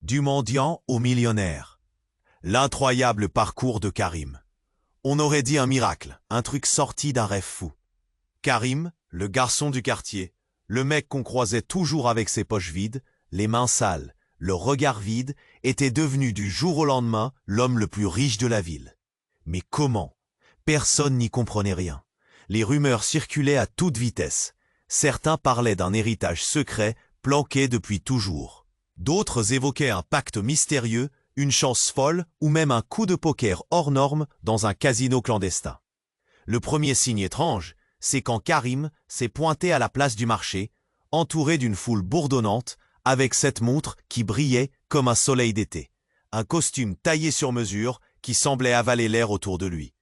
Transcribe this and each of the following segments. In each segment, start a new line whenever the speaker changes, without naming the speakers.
Du mendiant au millionnaire. L'incroyable parcours de Karim. On aurait dit un miracle, un truc sorti d'un rêve fou. Karim, le garçon du quartier, le mec qu'on croisait toujours avec ses poches vides, les mains sales, le regard vide, était devenu du jour au lendemain l'homme le plus riche de la ville. Mais comment? Personne n'y comprenait rien. Les rumeurs circulaient à toute vitesse. Certains parlaient d'un héritage secret planqué depuis toujours. D'autres évoquaient un pacte mystérieux, une chance folle ou même un coup de poker hors norme dans un casino clandestin. Le premier signe étrange, c'est quand Karim s'est pointé à la place du marché, entouré d'une foule bourdonnante, avec cette montre qui brillait comme un soleil d'été. Un costume taillé sur mesure qui semblait avaler l'air autour de lui.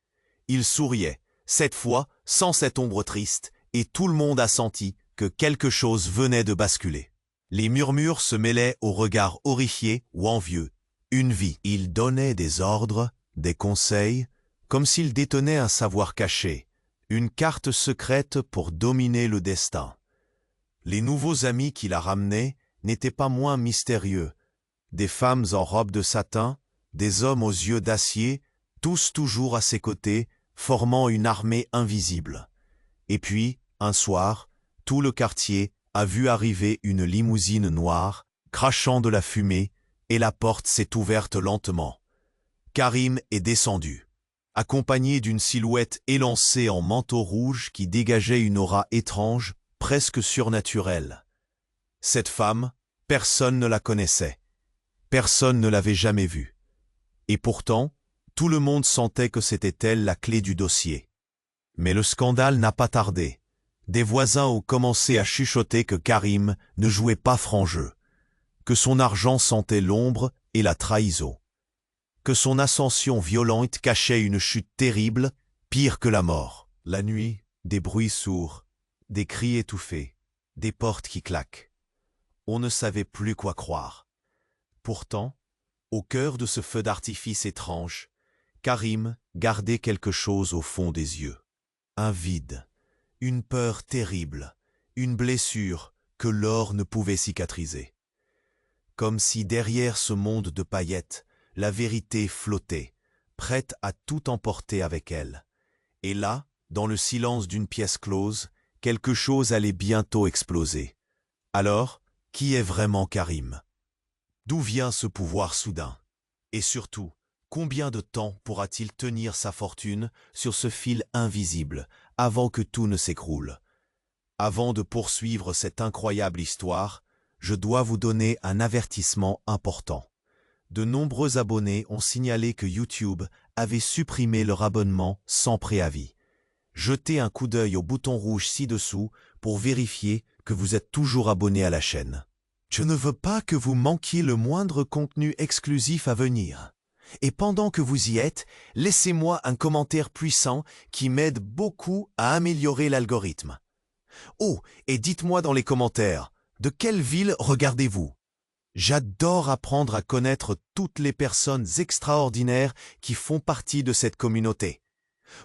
Il souriait, cette fois sans cette ombre triste, et tout le monde a senti que quelque chose venait de basculer. Les murmures se mêlaient aux regards horrifiés ou envieux. Une vie. Il donnait des ordres, des conseils, comme s'il détenait un savoir caché, une carte secrète pour dominer le destin. Les nouveaux amis qu'il a ramenés n'étaient pas moins mystérieux. Des femmes en robe de satin, des hommes aux yeux d'acier, tous toujours à ses côtés, formant une armée invisible. Et puis, un soir, tout le quartier a vu arriver une limousine noire, crachant de la fumée, et la porte s'est ouverte lentement. Karim est descendu, accompagné d'une silhouette élancée en manteau rouge qui dégageait une aura étrange, presque surnaturelle. Cette femme, personne ne la connaissait. Personne ne l'avait jamais vue. Et pourtant, tout le monde sentait que c'était elle la clé du dossier. Mais le scandale n'a pas tardé. Des voisins ont commencé à chuchoter que Karim ne jouait pas franc jeu, que son argent sentait l'ombre et la trahison, que son ascension violente cachait une chute terrible, pire que la mort. La nuit, des bruits sourds, des cris étouffés, des portes qui claquent. On ne savait plus quoi croire. Pourtant, au cœur de ce feu d'artifice étrange, Karim gardait quelque chose au fond des yeux. Un vide, une peur terrible, une blessure que l'or ne pouvait cicatriser. Comme si derrière ce monde de paillettes, la vérité flottait, prête à tout emporter avec elle. Et là, dans le silence d'une pièce close, quelque chose allait bientôt exploser. Alors, qui est vraiment Karim? D'où vient ce pouvoir soudain? Et surtout, combien de temps pourra-t-il tenir sa fortune sur ce fil invisible avant que tout ne s'écroule? Avant de poursuivre cette incroyable histoire, je dois vous donner un avertissement important. De nombreux abonnés ont signalé que YouTube avait supprimé leur abonnement sans préavis. Jetez un coup d'œil au bouton rouge ci-dessous pour vérifier que vous êtes toujours abonné à la chaîne. Je ne veux pas que vous manquiez le moindre contenu exclusif à venir. Et pendant que vous y êtes, laissez-moi un commentaire puissant qui m'aide beaucoup à améliorer l'algorithme. Oh, et dites-moi dans les commentaires, de quelle ville regardez-vous? J'adore apprendre à connaître toutes les personnes extraordinaires qui font partie de cette communauté.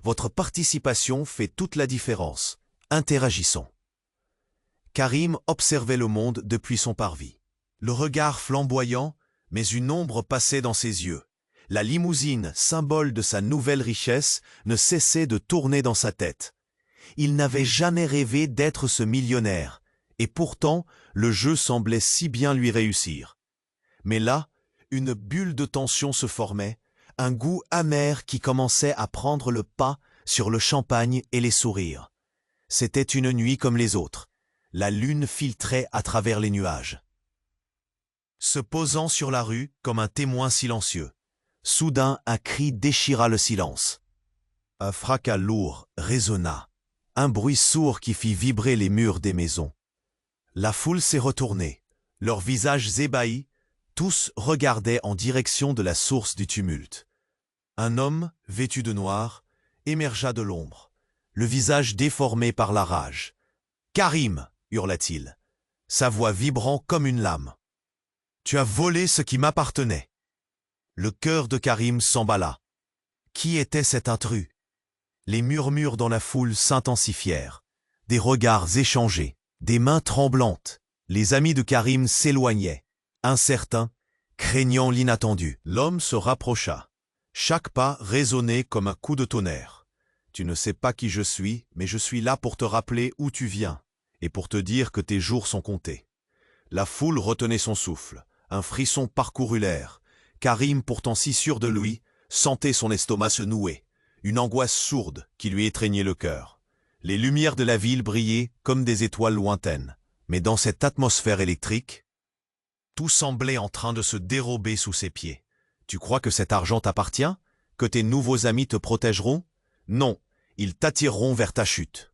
Votre participation fait toute la différence. Interagissons. Karim observait le monde depuis son parvis. Le regard flamboyant, mais une ombre passait dans ses yeux. La limousine, symbole de sa nouvelle richesse, ne cessait de tourner dans sa tête. Il n'avait jamais rêvé d'être ce millionnaire, et pourtant, le jeu semblait si bien lui réussir. Mais là, une bulle de tension se formait, un goût amer qui commençait à prendre le pas sur le champagne et les sourires. C'était une nuit comme les autres. La lune filtrait à travers les nuages. Se posant sur la rue comme un témoin silencieux, soudain un cri déchira le silence. Un fracas lourd résonna, un bruit sourd qui fit vibrer les murs des maisons. La foule s'est retournée, leurs visages ébahis, tous regardaient en direction de la source du tumulte. Un homme, vêtu de noir, émergea de l'ombre, le visage déformé par la rage. « Karim !» hurla-t-il, sa voix vibrant comme une lame. « Tu as volé ce qui m'appartenait !» Le cœur de Karim s'emballa. Qui était cet intrus? Les murmures dans la foule s'intensifièrent. Des regards échangés, des mains tremblantes. Les amis de Karim s'éloignaient, incertains, craignant l'inattendu. L'homme se rapprocha. Chaque pas résonnait comme un coup de tonnerre. « Tu ne sais pas qui je suis, mais je suis là pour te rappeler où tu viens, et pour te dire que tes jours sont comptés. » La foule retenait son souffle. Un frisson parcourut l'air. Karim, pourtant si sûr de lui, sentait son estomac se nouer. Une angoisse sourde qui lui étreignait le cœur. Les lumières de la ville brillaient comme des étoiles lointaines. Mais dans cette atmosphère électrique, tout semblait en train de se dérober sous ses pieds. Tu crois que cet argent t'appartient? Que tes nouveaux amis te protégeront? Non, ils t'attireront vers ta chute.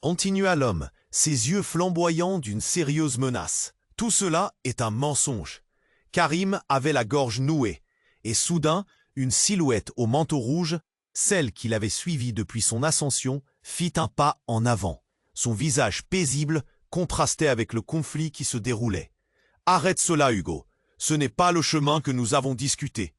Continua l'homme, ses yeux flamboyants d'une sérieuse menace. Tout cela est un mensonge. Karim avait la gorge nouée, et soudain, une silhouette au manteau rouge, celle qu'il avait suivie depuis son ascension, fit un pas en avant. Son visage paisible contrastait avec le conflit qui se déroulait. « Arrête cela, Hugo. Ce n'est pas le chemin que nous avons discuté. »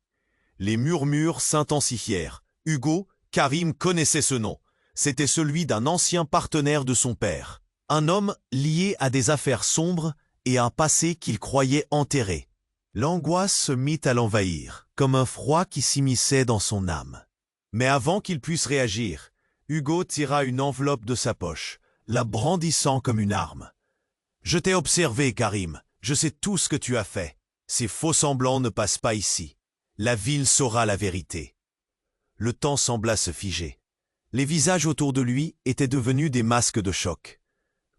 Les murmures s'intensifièrent. Hugo, Karim connaissait ce nom. C'était celui d'un ancien partenaire de son père. Un homme lié à des affaires sombres et un passé qu'il croyait enterré. L'angoisse se mit à l'envahir, comme un froid qui s'immisçait dans son âme. Mais avant qu'il puisse réagir, Hugo tira une enveloppe de sa poche, la brandissant comme une arme. « Je t'ai observé, Karim. Je sais tout ce que tu as fait. Ces faux-semblants ne passent pas ici. La ville saura la vérité. » Le temps sembla se figer. Les visages autour de lui étaient devenus des masques de choc.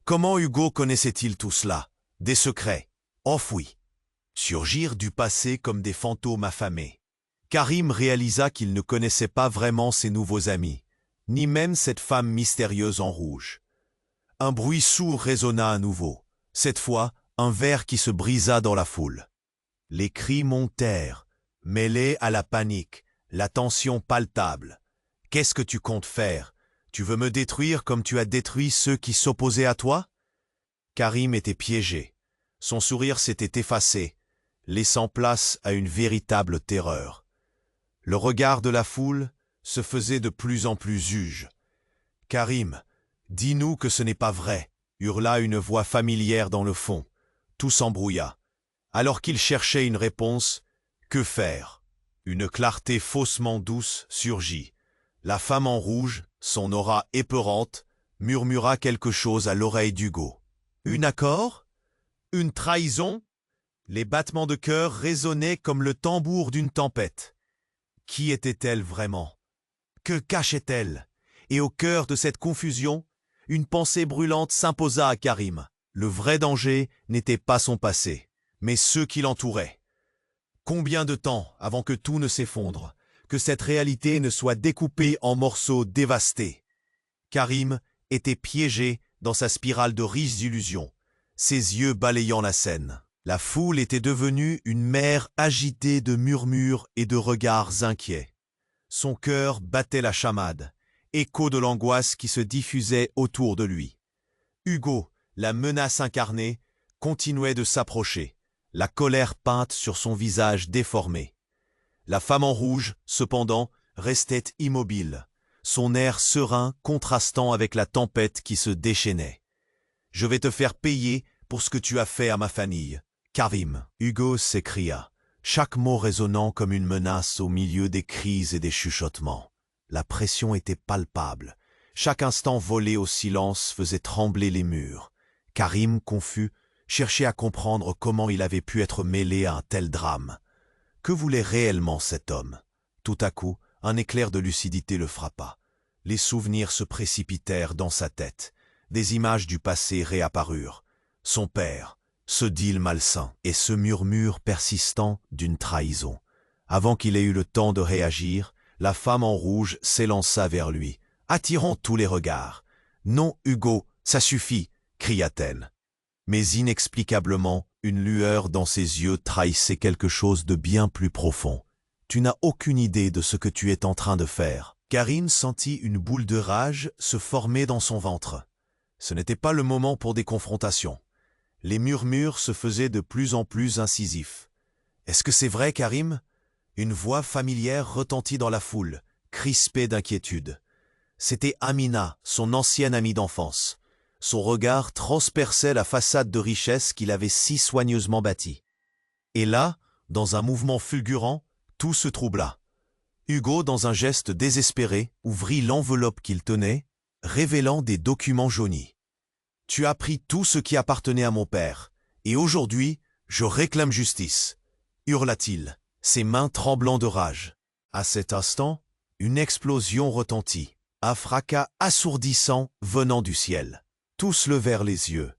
Comment Hugo connaissait-il tout cela? Des secrets, enfouis, surgirent du passé comme des fantômes affamés. Karim réalisa qu'il ne connaissait pas vraiment ses nouveaux amis, ni même cette femme mystérieuse en rouge. Un bruit sourd résonna à nouveau. Cette fois, un verre qui se brisa dans la foule. Les cris montèrent, mêlés à la panique, la tension palpable. « Qu'est-ce que tu comptes faire? Tu veux me détruire comme tu as détruit ceux qui s'opposaient à toi ?» Karim était piégé. Son sourire s'était effacé, laissant place à une véritable terreur. Le regard de la foule se faisait de plus en plus huge. « Karim, dis-nous que ce n'est pas vrai !» hurla une voix familière dans le fond. Tout s'embrouilla. Alors qu'il cherchait une réponse, que faire? Une clarté faussement douce surgit. La femme en rouge, son aura épeurante, murmura quelque chose à l'oreille d'Hugo. Un accord? Une trahison? Les battements de cœur résonnaient comme le tambour d'une tempête. Qui était-elle vraiment? Que cachait-elle? Et au cœur de cette confusion, une pensée brûlante s'imposa à Karim. Le vrai danger n'était pas son passé, mais ceux qui l'entouraient. Combien de temps avant que tout ne s'effondre, que cette réalité ne soit découpée en morceaux dévastés? Karim était piégé dans sa spirale de riches illusions, ses yeux balayant la scène. La foule était devenue une mer agitée de murmures et de regards inquiets. Son cœur battait la chamade, écho de l'angoisse qui se diffusait autour de lui. Hugo, la menace incarnée, continuait de s'approcher, la colère peinte sur son visage déformé. La femme en rouge, cependant, restait immobile, son air serein contrastant avec la tempête qui se déchaînait. « Je vais te faire payer pour ce que tu as fait à ma famille, Karim !» Hugo s'écria, chaque mot résonnant comme une menace au milieu des cris et des chuchotements. La pression était palpable. Chaque instant volé au silence faisait trembler les murs. Karim, confus, cherchait à comprendre comment il avait pu être mêlé à un tel drame. Que voulait réellement cet homme? Tout à coup, un éclair de lucidité le frappa. Les souvenirs se précipitèrent dans sa tête. Des images du passé réapparurent. Son père, ce deal malsain et ce murmure persistant d'une trahison. Avant qu'il ait eu le temps de réagir, la femme en rouge s'élança vers lui, attirant tous les regards. « Non, Hugo, ça suffit !» cria-t-elle. Mais inexplicablement, une lueur dans ses yeux trahissait quelque chose de bien plus profond. « Tu n'as aucune idée de ce que tu es en train de faire. » Karim sentit une boule de rage se former dans son ventre. Ce n'était pas le moment pour des confrontations. Les murmures se faisaient de plus en plus incisifs. « Est-ce que c'est vrai, Karim ?» Une voix familière retentit dans la foule, crispée d'inquiétude. C'était Amina, son ancienne amie d'enfance. Son regard transperçait la façade de richesse qu'il avait si soigneusement bâtie. Et là, dans un mouvement fulgurant, tout se troubla. Hugo, dans un geste désespéré, ouvrit l'enveloppe qu'il tenait, révélant des documents jaunis. « Tu as pris tout ce qui appartenait à mon père, et aujourd'hui, je réclame justice !» hurla-t-il, ses mains tremblant de rage. À cet instant, une explosion retentit, un fracas assourdissant venant du ciel. Tous levèrent les yeux,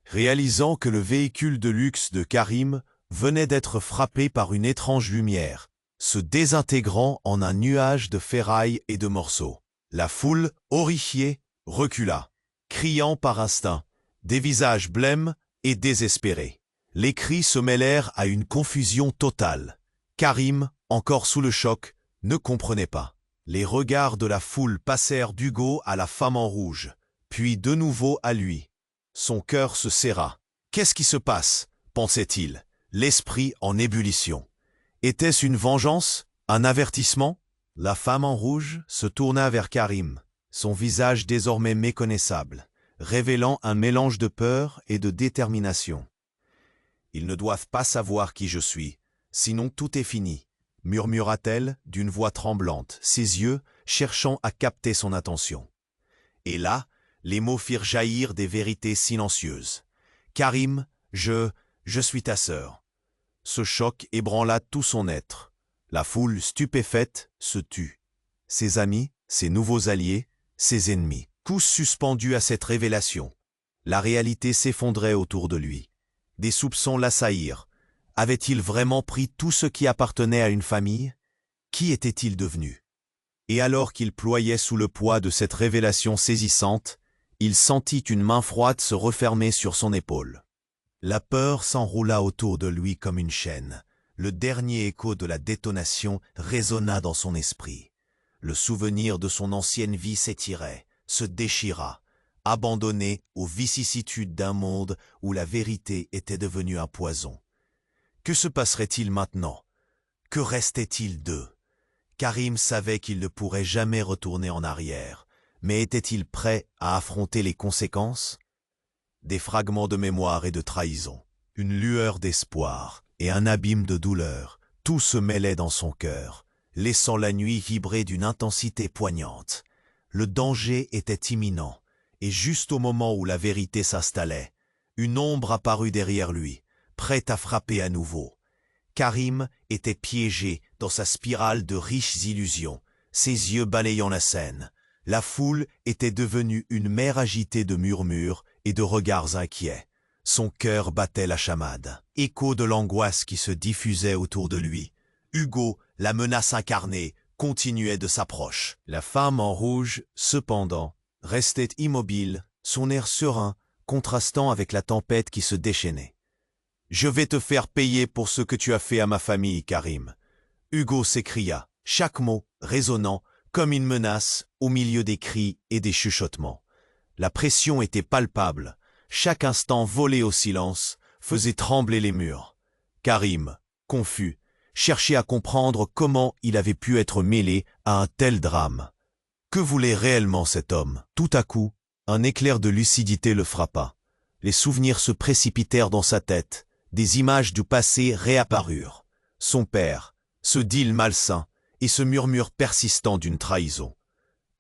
réalisant que le véhicule de luxe de Karim venait d'être frappé par une étrange lumière, se désintégrant en un nuage de ferrailles et de morceaux. La foule, horrifiée, recula, criant par instinct, des visages blêmes et désespérés. Les cris se mêlèrent à une confusion totale. Karim, encore sous le choc, ne comprenait pas. Les regards de la foule passèrent d'Hugo à la femme en rouge, puis de nouveau à lui. Son cœur se serra. « Qu'est-ce qui se passe ?» pensait-il, l'esprit en ébullition. Était-ce une vengeance? Un avertissement? La femme en rouge se tourna vers Karim, son visage désormais méconnaissable, révélant un mélange de peur et de détermination. « Ils ne doivent pas savoir qui je suis, sinon tout est fini, » murmura-t-elle d'une voix tremblante, ses yeux cherchant à capter son attention. Et là, les mots firent jaillir des vérités silencieuses. « Karim, je suis ta sœur. » Ce choc ébranla tout son être. La foule stupéfaite se tut. Ses amis, ses nouveaux alliés, ses ennemis, tous suspendus à cette révélation. La réalité s'effondrait autour de lui. Des soupçons l'assaillirent. Avait-il vraiment pris tout ce qui appartenait à une famille? Qui était-il devenu? Et alors qu'il ployait sous le poids de cette révélation saisissante, il sentit une main froide se refermer sur son épaule. La peur s'enroula autour de lui comme une chaîne. Le dernier écho de la détonation résonna dans son esprit. Le souvenir de son ancienne vie s'étirait, se déchira, abandonné aux vicissitudes d'un monde où la vérité était devenue un poison. Que se passerait-il maintenant? Que restait-il d'eux? Karim savait qu'il ne pourrait jamais retourner en arrière, mais était-il prêt à affronter les conséquences? Des fragments de mémoire et de trahison, une lueur d'espoir et un abîme de douleur, tout se mêlait dans son cœur, laissant la nuit vibrer d'une intensité poignante. Le danger était imminent, et juste au moment où la vérité s'installait, une ombre apparut derrière lui, prête à frapper à nouveau. Karim était piégé dans sa spirale de riches illusions, ses yeux balayant la scène. La foule était devenue une mer agitée de murmures et de regards inquiets. Son cœur battait la chamade, écho de l'angoisse qui se diffusait autour de lui. Hugo, la menace incarnée, continuait de s'approcher. La femme en rouge, cependant, restait immobile, son air serein, contrastant avec la tempête qui se déchaînait. « Je vais te faire payer pour ce que tu as fait à ma famille, Karim. » Hugo s'écria, chaque mot résonnant comme une menace au milieu des cris et des chuchotements. La pression était palpable. Chaque instant volé au silence faisait trembler les murs. Karim, confus, cherchait à comprendre comment il avait pu être mêlé à un tel drame. Que voulait réellement cet homme? Tout à coup, un éclair de lucidité le frappa. Les souvenirs se précipitèrent dans sa tête. Des images du passé réapparurent. Son père, ce deal malsain et ce murmure persistant d'une trahison.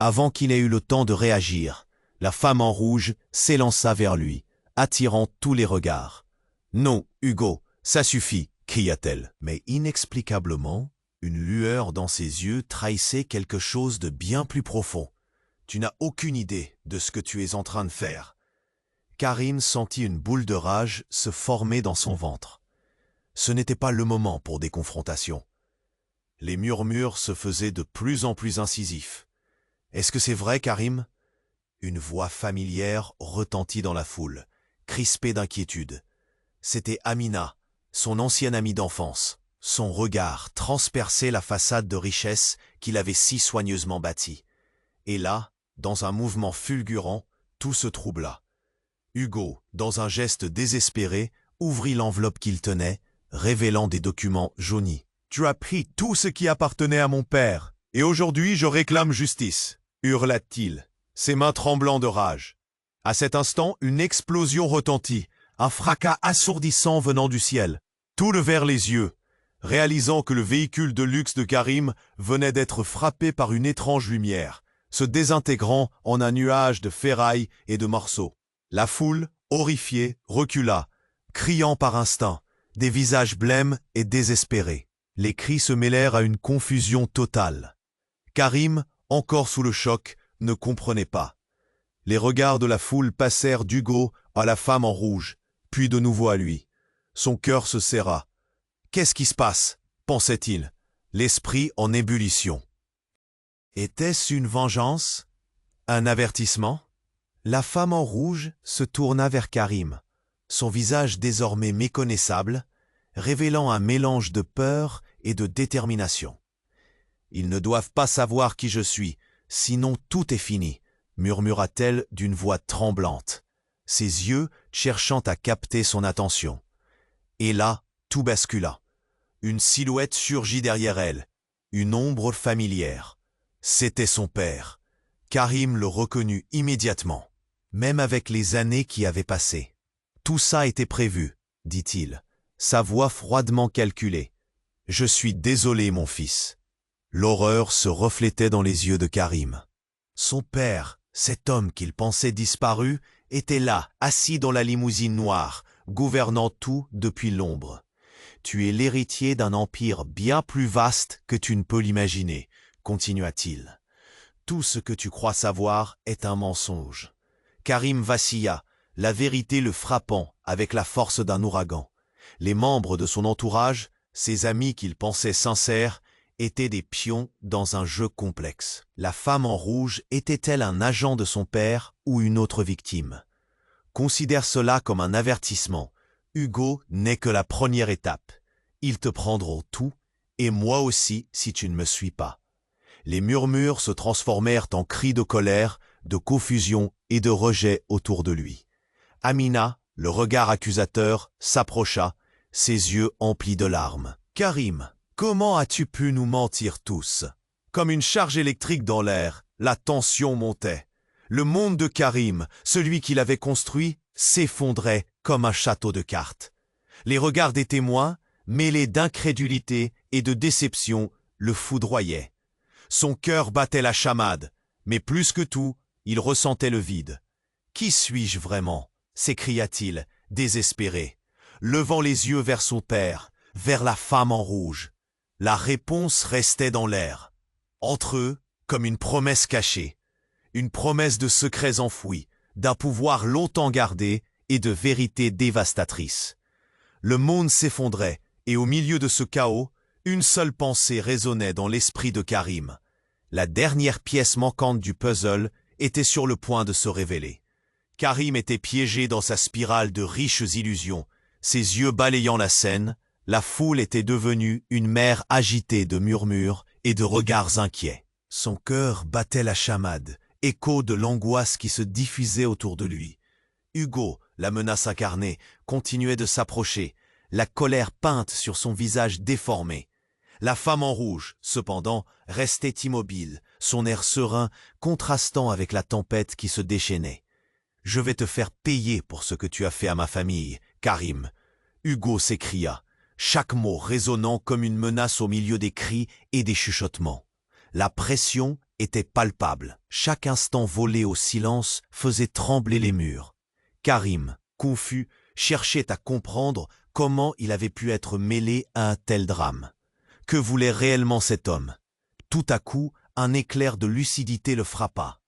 Avant qu'il ait eu le temps de réagir, la femme en rouge s'élança vers lui, attirant tous les regards. « Non, Hugo, ça suffit !» cria-t-elle. Mais inexplicablement, une lueur dans ses yeux trahissait quelque chose de bien plus profond. « Tu n'as aucune idée de ce que tu es en train de faire. » Karim sentit une boule de rage se former dans son ventre. Ce n'était pas le moment pour des confrontations. Les murmures se faisaient de plus en plus incisifs. « Est-ce que c'est vrai, Karim ?» Une voix familière retentit dans la foule, crispée d'inquiétude. C'était Amina, son ancienne amie d'enfance. Son regard transperçait la façade de richesse qu'il avait si soigneusement bâtie. Et là, dans un mouvement fulgurant, tout se troubla. Hugo, dans un geste désespéré, ouvrit l'enveloppe qu'il tenait, révélant des documents jaunis. « Tu as pris tout ce qui appartenait à mon père, et aujourd'hui je réclame justice !» hurla-t-il, ses mains tremblant de rage. À cet instant, une explosion retentit, un fracas assourdissant venant du ciel. Tout levèrent les yeux, réalisant que le véhicule de luxe de Karim venait d'être frappé par une étrange lumière, se désintégrant en un nuage de ferrailles et de morceaux. La foule, horrifiée, recula, criant par instinct, des visages blêmes et désespérés. Les cris se mêlèrent à une confusion totale. Karim, encore sous le choc, ne comprenait pas. Les regards de la foule passèrent d'Hugo à la femme en rouge, puis de nouveau à lui. Son cœur se serra. « Qu'est-ce qui se passe ?» pensait-il, l'esprit en ébullition. Était-ce une vengeance? Un avertissement? La femme en rouge se tourna vers Karim, son visage désormais méconnaissable, révélant un mélange de peur et de détermination. « Ils ne doivent pas savoir qui je suis, sinon tout est fini », murmura-t-elle d'une voix tremblante, ses yeux cherchant à capter son attention. Et là, tout bascula. Une silhouette surgit derrière elle, une ombre familière. C'était son père. Karim le reconnut immédiatement, même avec les années qui avaient passé. « Tout ça était prévu, » dit-il, sa voix froidement calculée. « Je suis désolé, mon fils. » L'horreur se reflétait dans les yeux de Karim. Son père, cet homme qu'il pensait disparu, était là, assis dans la limousine noire, gouvernant tout depuis l'ombre. « Tu es l'héritier d'un empire bien plus vaste que tu ne peux l'imaginer, » continua-t-il. « Tout ce que tu crois savoir est un mensonge. » Karim vacilla, la vérité le frappant avec la force d'un ouragan. Les membres de son entourage, ses amis qu'il pensait sincères, étaient des pions dans un jeu complexe. La femme en rouge était-elle un agent de son père ou une autre victime? Considère cela comme un avertissement. Hugo n'est que la première étape. Ils te prendront tout, et moi aussi si tu ne me suis pas. Les murmures se transformèrent en cris de colère, de confusion et de rejet autour de lui. Amina, le regard accusateur, s'approcha, ses yeux emplis de larmes. « Karim, comment as-tu pu nous mentir tous ?» Comme une charge électrique dans l'air, la tension montait. Le monde de Karim, celui qu'il avait construit, s'effondrait comme un château de cartes. Les regards des témoins, mêlés d'incrédulité et de déception, le foudroyaient. Son cœur battait la chamade, mais plus que tout, il ressentait le vide. « Qui suis-je vraiment ?» s'écria-t-il, désespéré, levant les yeux vers son père, vers la femme en rouge. La réponse restait dans l'air. Entre eux, comme une promesse cachée, une promesse de secrets enfouis, d'un pouvoir longtemps gardé et de vérités dévastatrices. Le monde s'effondrait, et au milieu de ce chaos, une seule pensée résonnait dans l'esprit de Karim. La dernière pièce manquante du puzzle était sur le point de se révéler. Karim était piégé dans sa spirale de riches illusions, ses yeux balayant la scène, la foule était devenue une mer agitée de murmures et de regards inquiets. Son cœur battait la chamade, écho de l'angoisse qui se diffusait autour de lui. Hugo, la menace incarnée, continuait de s'approcher, la colère peinte sur son visage déformé. La femme en rouge, cependant, restait immobile, son air serein contrastant avec la tempête qui se déchaînait. « Je vais te faire payer pour ce que tu as fait à ma famille, Karim !» Hugo s'écria, chaque mot résonnant comme une menace au milieu des cris et des chuchotements. La pression était palpable. Chaque instant volé au silence faisait trembler les murs. Karim, confus, cherchait à comprendre comment il avait pu être mêlé à un tel drame. Que voulait réellement cet homme? Tout à coup, un éclair de lucidité le frappa.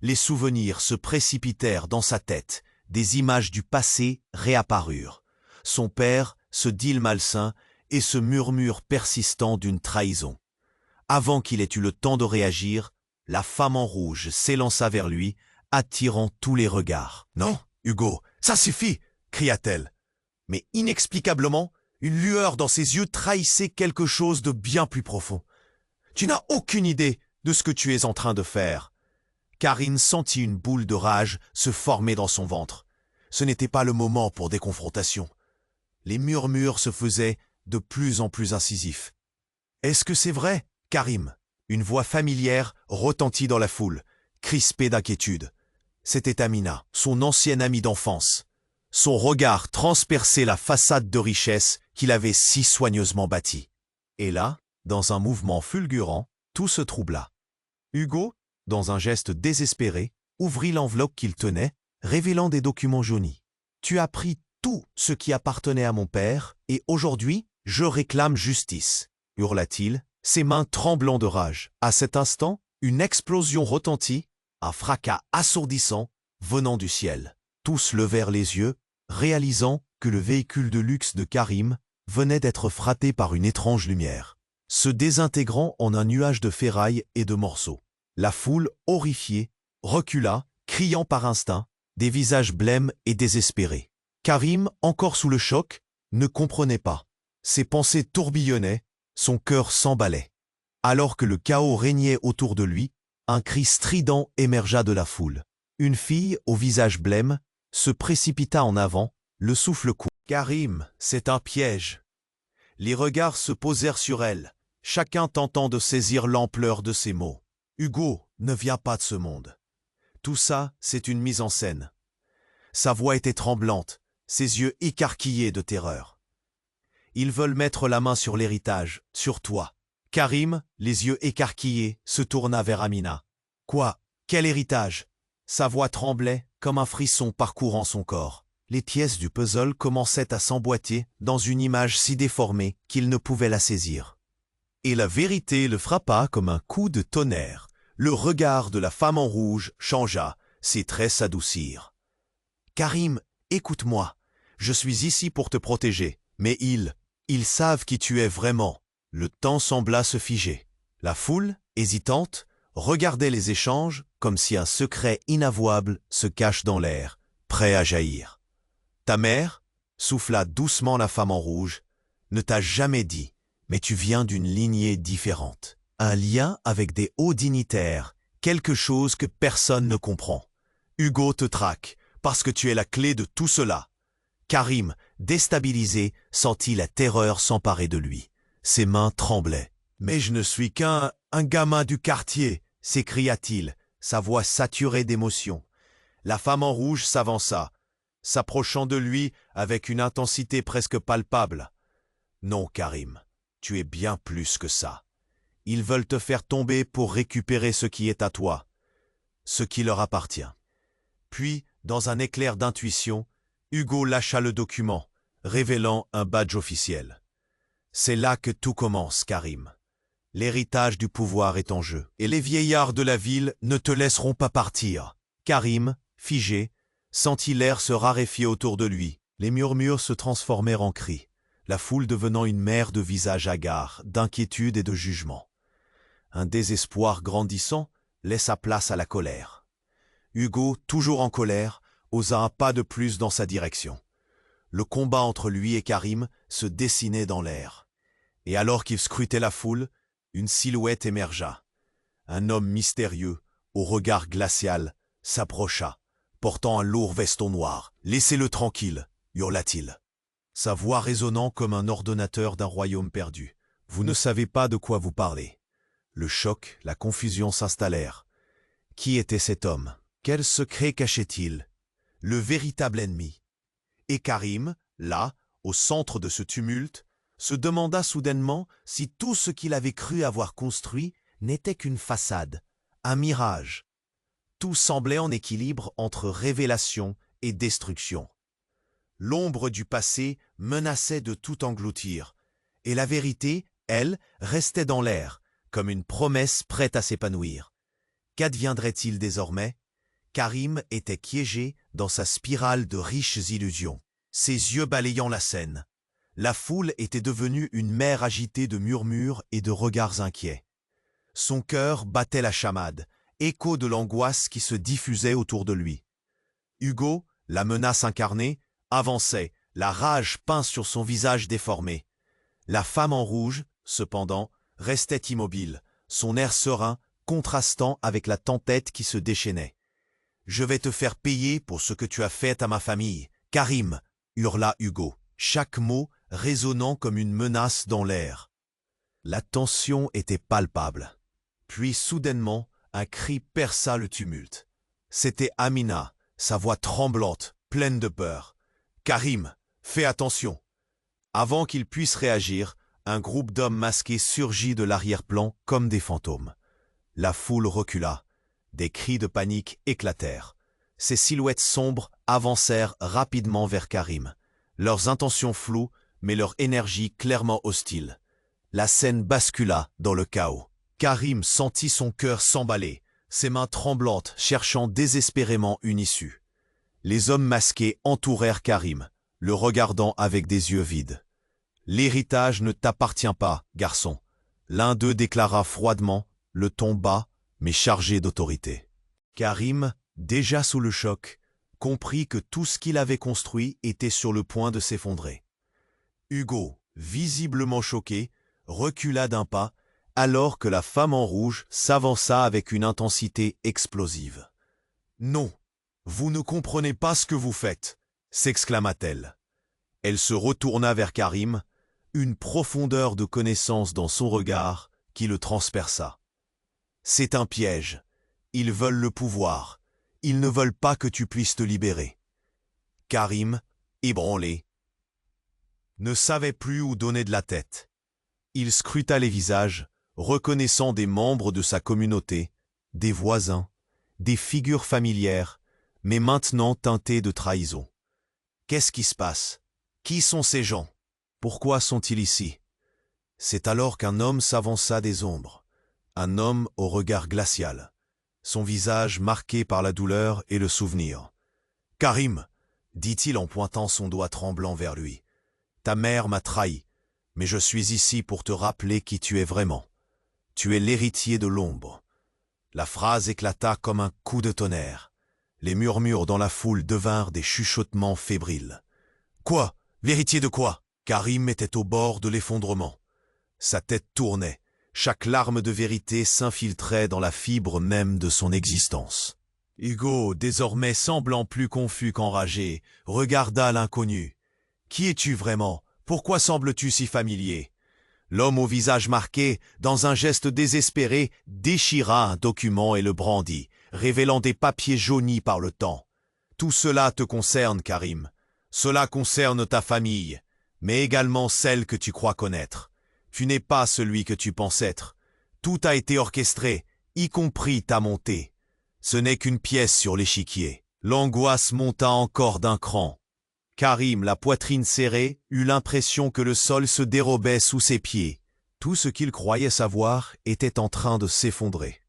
Les souvenirs se précipitèrent dans sa tête, des images du passé réapparurent. Son père, ce deal malsain et ce murmure persistant d'une trahison. Avant qu'il ait eu le temps de réagir, la femme en rouge s'élança vers lui, attirant tous les regards. « Non, Hugo, ça suffit !» cria-t-elle. Mais inexplicablement, une lueur dans ses yeux trahissait quelque chose de bien plus profond. « Tu n'as aucune idée de ce que tu es en train de faire. » Karim sentit une boule de rage se former dans son ventre. Ce n'était pas le moment pour des confrontations. Les murmures se faisaient de plus en plus incisifs. « Est-ce que c'est vrai, Karim ?» Une voix familière retentit dans la foule, crispée d'inquiétude. C'était Amina, son ancienne amie d'enfance. Son regard transperçait la façade de richesse qu'il avait si soigneusement bâtie. Et là, dans un mouvement fulgurant, tout se troubla. Hugo, dans un geste désespéré, ouvrit l'enveloppe qu'il tenait, révélant des documents jaunis. « Tu as pris tout ce qui appartenait à mon père, et aujourd'hui, je réclame justice !» hurla-t-il, ses mains tremblant de rage. À cet instant, une explosion retentit, un fracas assourdissant venant du ciel. Tous levèrent les yeux, réalisant que le véhicule de luxe de Karim venait d'être frappé par une étrange lumière, se désintégrant en un nuage de ferraille et de morceaux. La foule, horrifiée, recula, criant par instinct, des visages blêmes et désespérés. Karim, encore sous le choc, ne comprenait pas. Ses pensées tourbillonnaient, son cœur s'emballait. Alors que le chaos régnait autour de lui, un cri strident émergea de la foule. Une fille, au visage blême, se précipita en avant, le souffle court. « Karim, c'est un piège !» Les regards se posèrent sur elle, chacun tentant de saisir l'ampleur de ses mots. « Hugo ne vient pas de ce monde. Tout ça, c'est une mise en scène. » Sa voix était tremblante, ses yeux écarquillés de terreur. « Ils veulent mettre la main sur l'héritage, sur toi. » Karim, les yeux écarquillés, se tourna vers Amina. « Quoi? Quel héritage ?» Sa voix tremblait comme un frisson parcourant son corps. Les pièces du puzzle commençaient à s'emboîter dans une image si déformée qu'il ne pouvait la saisir. Et la vérité le frappa comme un coup de tonnerre. Le regard de la femme en rouge changea, ses traits s'adoucirent. « Karim, écoute-moi. Je suis ici pour te protéger. Mais ils savent qui tu es vraiment. » Le temps sembla se figer. La foule, hésitante, regardait les échanges comme si un secret inavouable se cache dans l'air, prêt à jaillir. « Ta mère, » souffla doucement la femme en rouge, « ne t'a jamais dit, mais tu viens d'une lignée différente. Un lien avec des hauts dignitaires, quelque chose que personne ne comprend. Hugo te traque, parce que tu es la clé de tout cela. » Karim, déstabilisé, sentit la terreur s'emparer de lui. Ses mains tremblaient. « Mais je ne suis qu'un gamin du quartier !» s'écria-t-il, sa voix saturée d'émotion. La femme en rouge s'avança, s'approchant de lui avec une intensité presque palpable. « Non, Karim, tu es bien plus que ça. Ils veulent te faire tomber pour récupérer ce qui est à toi, ce qui leur appartient. » Puis, dans un éclair d'intuition, Hugo lâcha le document, révélant un badge officiel. « C'est là que tout commence, Karim. L'héritage du pouvoir est en jeu, et les vieillards de la ville ne te laisseront pas partir. » Karim, figé, sentit l'air se raréfier autour de lui. Les murmures se transformèrent en cris, la foule devenant une mer de visages hagards, d'inquiétude et de jugement. Un désespoir grandissant laissa place à la colère. Hugo, toujours en colère, osa un pas de plus dans sa direction. Le combat entre lui et Karim se dessinait dans l'air. Et alors qu'il scrutait la foule, une silhouette émergea. Un homme mystérieux, au regard glacial, s'approcha, portant un lourd veston noir. « Laissez-le tranquille !» hurla-t-il. Sa voix résonnant comme un ordonnateur d'un royaume perdu. « Vous ne savez pas de quoi vous parlez. » Le choc, la confusion s'installèrent. Qui était cet homme? Quel secret cachait-il? Le véritable ennemi. Et Karim, là, au centre de ce tumulte, se demanda soudainement si tout ce qu'il avait cru avoir construit n'était qu'une façade, un mirage. Tout semblait en équilibre entre révélation et destruction. L'ombre du passé menaçait de tout engloutir, et la vérité, elle, restait dans l'air, comme une promesse prête à s'épanouir. Qu'adviendrait-il désormais? Karim était piégé dans sa spirale de riches illusions, ses yeux balayant la scène. La foule était devenue une mer agitée de murmures et de regards inquiets. Son cœur battait la chamade, écho de l'angoisse qui se diffusait autour de lui. Hugo, la menace incarnée, avançait, la rage peinte sur son visage déformé. La femme en rouge, cependant, restait immobile, son air serein contrastant avec la tempête qui se déchaînait. « Je vais te faire payer pour ce que tu as fait à ma famille, Karim !» hurla Hugo, chaque mot résonnant comme une menace dans l'air. La tension était palpable. Puis soudainement, un cri perça le tumulte. C'était Amina, sa voix tremblante, pleine de peur. « Karim, fais attention !» Avant qu'il puisse réagir, Un groupe d'hommes masqués surgit de l'arrière-plan comme des fantômes. La foule recula. Des cris de panique éclatèrent. Ces silhouettes sombres avancèrent rapidement vers Karim. Leurs intentions floues, mais leur énergie clairement hostile. La scène bascula dans le chaos. Karim sentit son cœur s'emballer, ses mains tremblantes cherchant désespérément une issue. Les hommes masqués entourèrent Karim, le regardant avec des yeux vides. « L'héritage ne t'appartient pas, garçon. » L'un d'eux déclara froidement, le ton bas, mais chargé d'autorité. Karim, déjà sous le choc, comprit que tout ce qu'il avait construit était sur le point de s'effondrer. Hugo, visiblement choqué, recula d'un pas, alors que la femme en rouge s'avança avec une intensité explosive. « Non, vous ne comprenez pas ce que vous faites !» s'exclama-t-elle. Elle se retourna vers Karim, une profondeur de connaissance dans son regard qui le transperça. « C'est un piège. Ils veulent le pouvoir. Ils ne veulent pas que tu puisses te libérer. » Karim, ébranlé, ne savait plus où donner de la tête. Il scruta les visages, reconnaissant des membres de sa communauté, des voisins, des figures familières, mais maintenant teintées de trahison. Qu'est-ce qui se passe? Qui sont ces gens? Pourquoi sont-ils ici? C'est alors qu'un homme s'avança des ombres, un homme au regard glacial, son visage marqué par la douleur et le souvenir. « Karim, dit-il en pointant son doigt tremblant vers lui, ta mère m'a trahi, mais je suis ici pour te rappeler qui tu es vraiment. Tu es l'héritier de l'ombre. » La phrase éclata comme un coup de tonnerre. Les murmures dans la foule devinrent des chuchotements fébriles. « Quoi? L'héritier de quoi ?» Karim était au bord de l'effondrement. Sa tête tournait, chaque larme de vérité s'infiltrait dans la fibre même de son existence. Hugo, désormais semblant plus confus qu'enragé, regarda l'inconnu. « Qui es-tu vraiment? Pourquoi sembles-tu si familier ?» L'homme au visage marqué, dans un geste désespéré, déchira un document et le brandit, révélant des papiers jaunis par le temps. « Tout cela te concerne, Karim. Cela concerne ta famille, mais également celle que tu crois connaître. Tu n'es pas celui que tu penses être. Tout a été orchestré, y compris ta montée. Ce n'est qu'une pièce sur l'échiquier. » L'angoisse monta encore d'un cran. Karim, la poitrine serrée, eut l'impression que le sol se dérobait sous ses pieds. Tout ce qu'il croyait savoir était en train de s'effondrer.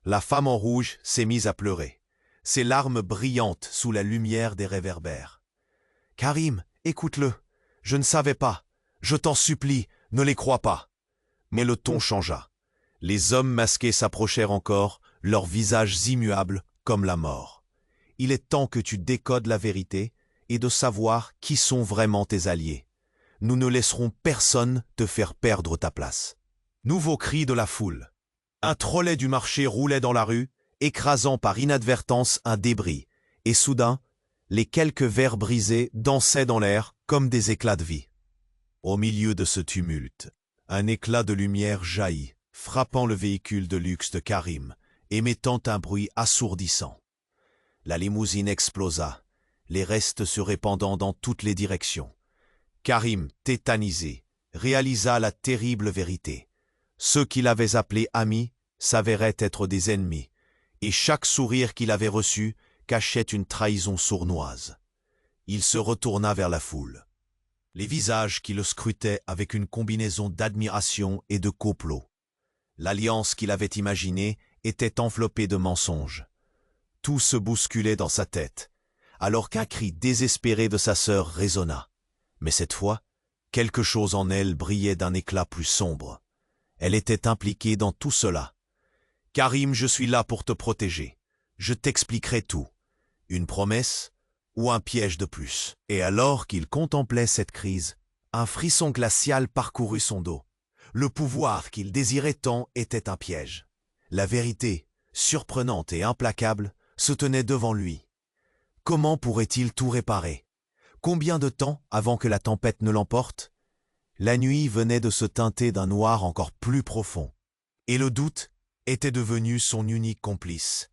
La femme en rouge s'est mise à pleurer, ses larmes brillantes sous la lumière des réverbères. « Karim, écoute-le. Je ne savais pas. Je t'en supplie, ne les crois pas. » Mais le ton changea. Les hommes masqués s'approchèrent encore, leurs visages immuables comme la mort. « Il est temps que tu décodes la vérité et de savoir qui sont vraiment tes alliés. Nous ne laisserons personne te faire perdre ta place. » Nouveau cri de la foule. Un trolley du marché roulait dans la rue, écrasant par inadvertance un débris, et soudain, les quelques verres brisés dansaient dans l'air comme des éclats de vie. Au milieu de ce tumulte, un éclat de lumière jaillit, frappant le véhicule de luxe de Karim, émettant un bruit assourdissant. La limousine explosa, les restes se répandant dans toutes les directions. Karim, tétanisé, réalisa la terrible vérité. Ceux qu'il avait appelés amis s'avéraient être des ennemis, et chaque sourire qu'il avait reçu cachait une trahison sournoise. Il se retourna vers la foule. Les visages qui le scrutaient avec une combinaison d'admiration et de complot. L'alliance qu'il avait imaginée était enveloppée de mensonges. Tout se bousculait dans sa tête, alors qu'un cri désespéré de sa sœur résonna. Mais cette fois, quelque chose en elle brillait d'un éclat plus sombre. Elle était impliquée dans tout cela. « Karim, je suis là pour te protéger. Je t'expliquerai tout. Une promesse ou un piège de plus ?» Et alors qu'il contemplait cette crise, un frisson glacial parcourut son dos. Le pouvoir qu'il désirait tant était un piège. La vérité, surprenante et implacable, se tenait devant lui. Comment pourrait-il tout réparer? Combien de temps avant que la tempête ne l'emporte? La nuit venait de se teinter d'un noir encore plus profond. Et le doute était devenu son unique complice.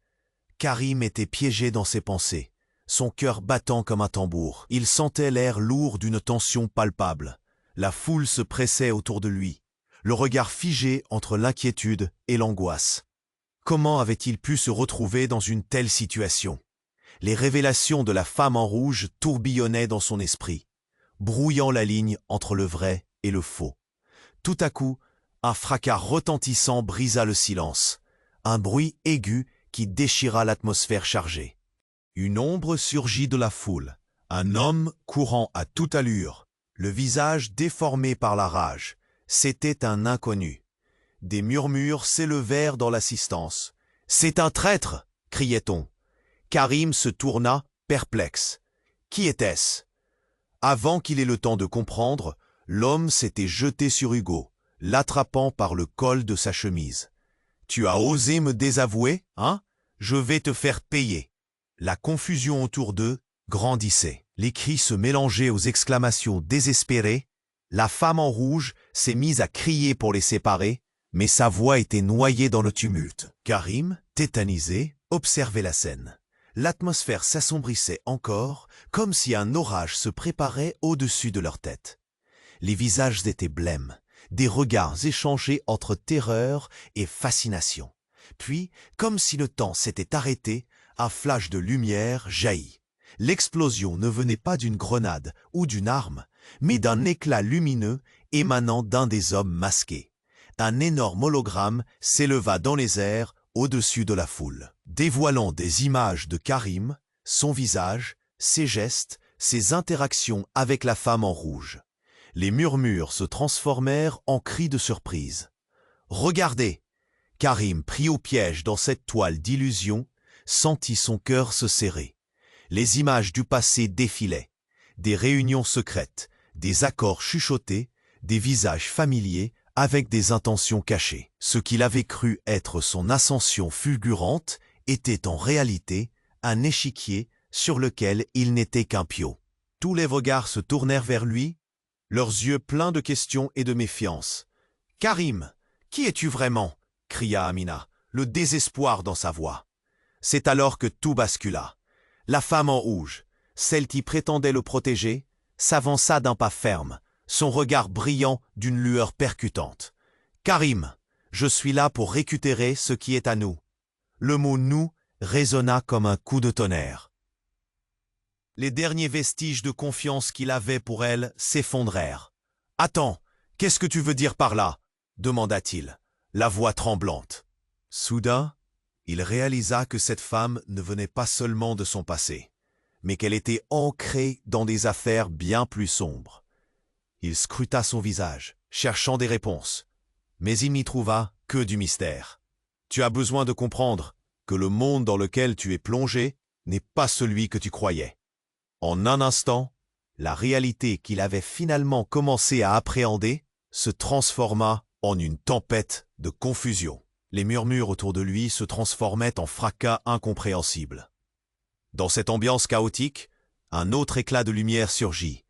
Karim était piégé dans ses pensées, son cœur battant comme un tambour. Il sentait l'air lourd d'une tension palpable. La foule se pressait autour de lui, le regard figé entre l'inquiétude et l'angoisse. Comment avait-il pu se retrouver dans une telle situation? Les révélations de la femme en rouge tourbillonnaient dans son esprit, brouillant la ligne entre le vrai et le faux. Tout à coup, un fracas retentissant brisa le silence, un bruit aigu qui déchira l'atmosphère chargée. Une ombre surgit de la foule, un homme courant à toute allure, le visage déformé par la rage. C'était un inconnu. Des murmures s'élevèrent dans l'assistance. « C'est un traître !» criait-on. Karim se tourna, perplexe. Qui était-ce? Avant qu'il ait le temps de comprendre, l'homme s'était jeté sur Hugo, l'attrapant par le col de sa chemise. « Tu as osé me désavouer, hein? Je vais te faire payer !» La confusion autour d'eux grandissait. Les cris se mélangeaient aux exclamations désespérées. La femme en rouge s'est mise à crier pour les séparer, mais sa voix était noyée dans le tumulte. Karim, tétanisé, observait la scène. L'atmosphère s'assombrissait encore, comme si un orage se préparait au-dessus de leur tête. Les visages étaient blêmes, des regards échangés entre terreur et fascination. Puis, comme si le temps s'était arrêté, un flash de lumière jaillit. L'explosion ne venait pas d'une grenade ou d'une arme, mais d'un éclat lumineux émanant d'un des hommes masqués. Un énorme hologramme s'éleva dans les airs au-dessus de la foule, dévoilant des images de Karim, son visage, ses gestes, ses interactions avec la femme en rouge. Les murmures se transformèrent en cris de surprise. « Regardez !» Karim, pris au piège dans cette toile d'illusion, sentit son cœur se serrer. Les images du passé défilaient. Des réunions secrètes, des accords chuchotés, des visages familiers avec des intentions cachées. Ce qu'il avait cru être son ascension fulgurante était en réalité un échiquier sur lequel il n'était qu'un pion. Tous les regards se tournèrent vers lui, leurs yeux pleins de questions et de méfiance. « Karim, qui es-tu vraiment ?» cria Amina, le désespoir dans sa voix. C'est alors que tout bascula. La femme en rouge, celle qui prétendait le protéger, s'avança d'un pas ferme, son regard brillant d'une lueur percutante. « Karim, je suis là pour récupérer ce qui est à nous. » Le mot « nous » résonna comme un coup de tonnerre. Les derniers vestiges de confiance qu'il avait pour elle s'effondrèrent. « Attends, qu'est-ce que tu veux dire par là ?» demanda-t-il, la voix tremblante. Soudain, il réalisa que cette femme ne venait pas seulement de son passé, mais qu'elle était ancrée dans des affaires bien plus sombres. Il scruta son visage, cherchant des réponses, mais il n'y trouva que du mystère. « Tu as besoin de comprendre que le monde dans lequel tu es plongé n'est pas celui que tu croyais. » En un instant, la réalité qu'il avait finalement commencé à appréhender se transforma en une tempête de confusion. Les murmures autour de lui se transformaient en fracas incompréhensibles. Dans cette ambiance chaotique, un autre éclat de lumière surgit,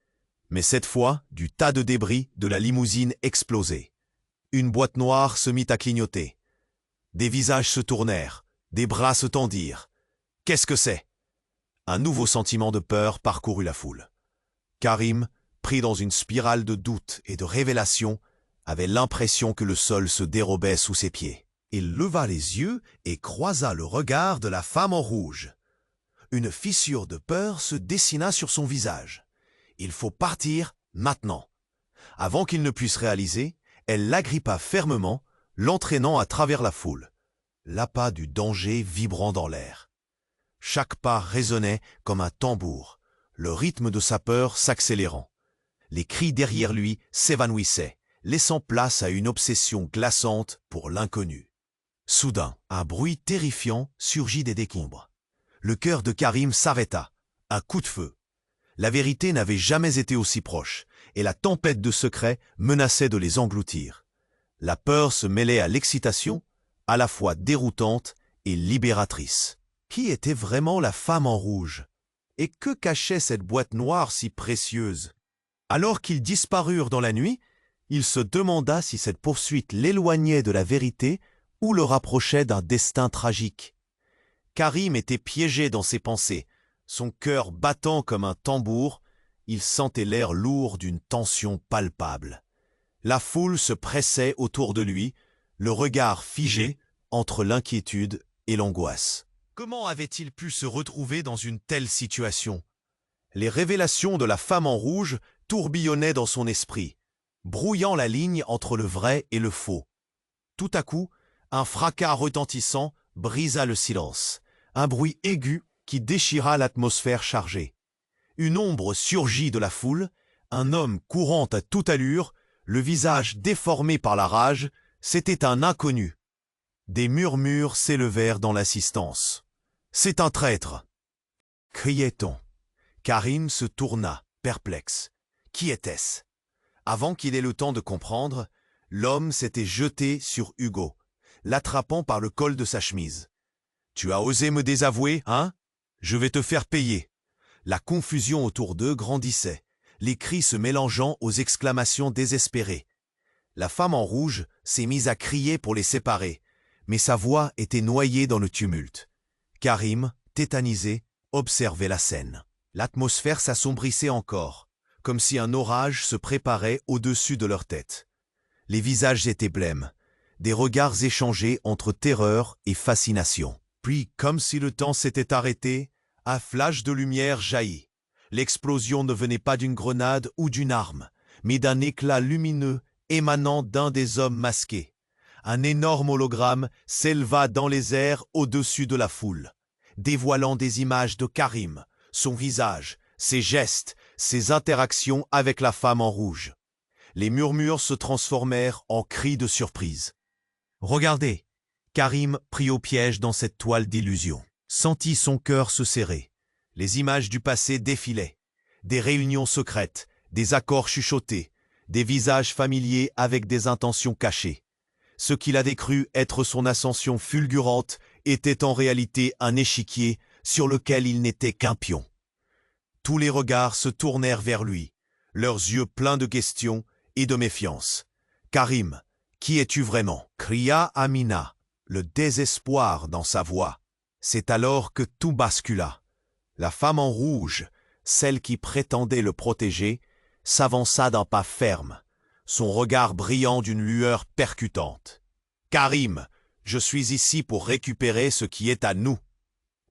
mais cette fois du tas de débris de la limousine explosée. Une boîte noire se mit à clignoter. Des visages se tournèrent, des bras se tendirent. Qu'est-ce que c'est? Un nouveau sentiment de peur parcourut la foule. Karim, pris dans une spirale de doute et de révélation, avait l'impression que le sol se dérobait sous ses pieds. Il leva les yeux et croisa le regard de la femme en rouge. Une fissure de peur se dessina sur son visage. Il faut partir maintenant. Avant qu'il ne puisse réaliser, elle l'agrippa fermement, l'entraînant à travers la foule, l'appât du danger vibrant dans l'air. Chaque pas résonnait comme un tambour, le rythme de sa peur s'accélérant. Les cris derrière lui s'évanouissaient, laissant place à une obsession glaçante pour l'inconnu. Soudain, un bruit terrifiant surgit des décombres. Le cœur de Karim s'arrêta. Un coup de feu. La vérité n'avait jamais été aussi proche, et la tempête de secrets menaçait de les engloutir. La peur se mêlait à l'excitation, à la fois déroutante et libératrice. Qui était vraiment la femme en rouge? Et que cachait cette boîte noire si précieuse? Alors qu'ils disparurent dans la nuit, il se demanda si cette poursuite l'éloignait de la vérité ou le rapprochait d'un destin tragique. Karim était piégé dans ses pensées, son cœur battant comme un tambour, Il sentait l'air lourd d'une tension palpable. La foule se pressait autour de lui, le regard figé entre l'inquiétude et l'angoisse. Comment avait-il pu se retrouver dans une telle situation? Les révélations de la femme en rouge tourbillonnaient dans son esprit, brouillant la ligne entre le vrai et le faux. Tout à coup, un fracas retentissant brisa le silence, un bruit aigu qui déchira l'atmosphère chargée. Une ombre surgit de la foule, un homme courant à toute allure, le visage déformé par la rage, c'était un inconnu. Des murmures s'élevèrent dans l'assistance. « C'est un traître !» criait-on. Karim se tourna, perplexe. Qui était-ce? Avant qu'il ait le temps de comprendre, l'homme s'était jeté sur Hugo, l'attrapant par le col de sa chemise. « Tu as osé me désavouer, hein? Je vais te faire payer !» La confusion autour d'eux grandissait, les cris se mélangeant aux exclamations désespérées. La femme en rouge s'est mise à crier pour les séparer, mais sa voix était noyée dans le tumulte. Karim, tétanisé, observait la scène. L'atmosphère s'assombrissait encore, comme si un orage se préparait au-dessus de leur tête. Les visages étaient blêmes, des regards échangés entre terreur et fascination. Puis, comme si le temps s'était arrêté, un flash de lumière jaillit. L'explosion ne venait pas d'une grenade ou d'une arme, mais d'un éclat lumineux émanant d'un des hommes masqués. Un énorme hologramme s'éleva dans les airs au-dessus de la foule, dévoilant des images de Karim, son visage, ses gestes, ses interactions avec la femme en rouge. Les murmures se transformèrent en cris de surprise. « Regardez !» Karim prit au piège dans cette toile d'illusion. Sentit son cœur se serrer. Les images du passé défilaient. Des réunions secrètes, des accords chuchotés, des visages familiers avec des intentions cachées. Ce qu'il avait cru être son ascension fulgurante était en réalité un échiquier sur lequel il n'était qu'un pion. Tous les regards se tournèrent vers lui, leurs yeux pleins de questions et de méfiance. « Karim, qui es-tu vraiment ?» cria Amina, le désespoir dans sa voix. C'est alors que tout bascula. La femme en rouge, celle qui prétendait le protéger, s'avança d'un pas ferme, son regard brillant d'une lueur percutante. « Karim, je suis ici pour récupérer ce qui est à nous. »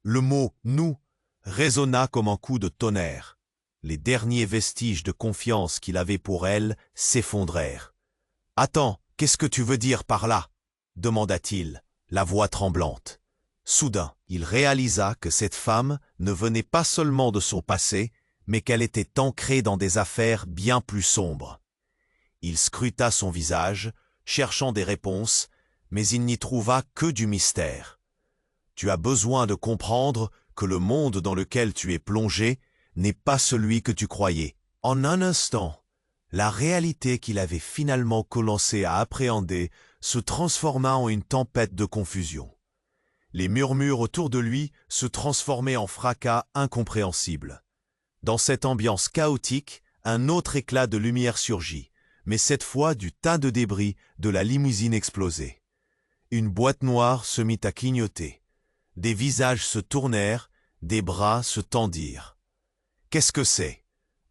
Le mot « nous » résonna comme un coup de tonnerre. Les derniers vestiges de confiance qu'il avait pour elle s'effondrèrent. « Attends, qu'est-ce que tu veux dire par là ?» demanda-t-il, la voix tremblante. Soudain, il réalisa que cette femme ne venait pas seulement de son passé, mais qu'elle était ancrée dans des affaires bien plus sombres. Il scruta son visage, cherchant des réponses, mais il n'y trouva que du mystère. « Tu as besoin de comprendre que le monde dans lequel tu es plongé n'est pas celui que tu croyais. » En un instant, la réalité qu'il avait finalement commencé à appréhender se transforma en une tempête de confusion. Les murmures autour de lui se transformaient en fracas incompréhensibles. Dans cette ambiance chaotique, un autre éclat de lumière surgit, mais cette fois du tas de débris de la limousine explosée. Une boîte noire se mit à clignoter. Des visages se tournèrent, des bras se tendirent. Qu'est-ce que c'est?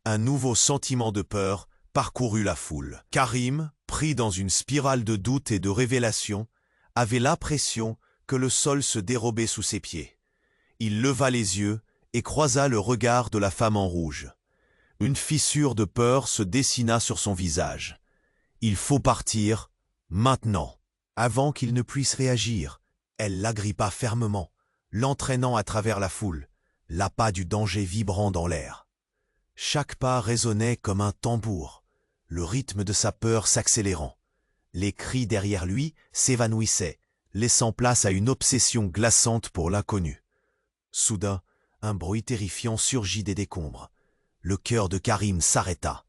Un nouveau sentiment de peur parcourut la foule. Karim, pris dans une spirale de doute et de révélation, avait l'impression que le sol se dérobait sous ses pieds. Il leva les yeux et croisa le regard de la femme en rouge. Une fissure de peur se dessina sur son visage. Il faut partir, maintenant. Avant qu'il ne puisse réagir, elle l'agrippa fermement, l'entraînant à travers la foule, l'appât du danger vibrant dans l'air. Chaque pas résonnait comme un tambour, le rythme de sa peur s'accélérant. Les cris derrière lui s'évanouissaient, laissant place à une obsession glaçante pour l'inconnu. Soudain, un bruit terrifiant surgit des décombres. Le cœur de Karim s'arrêta.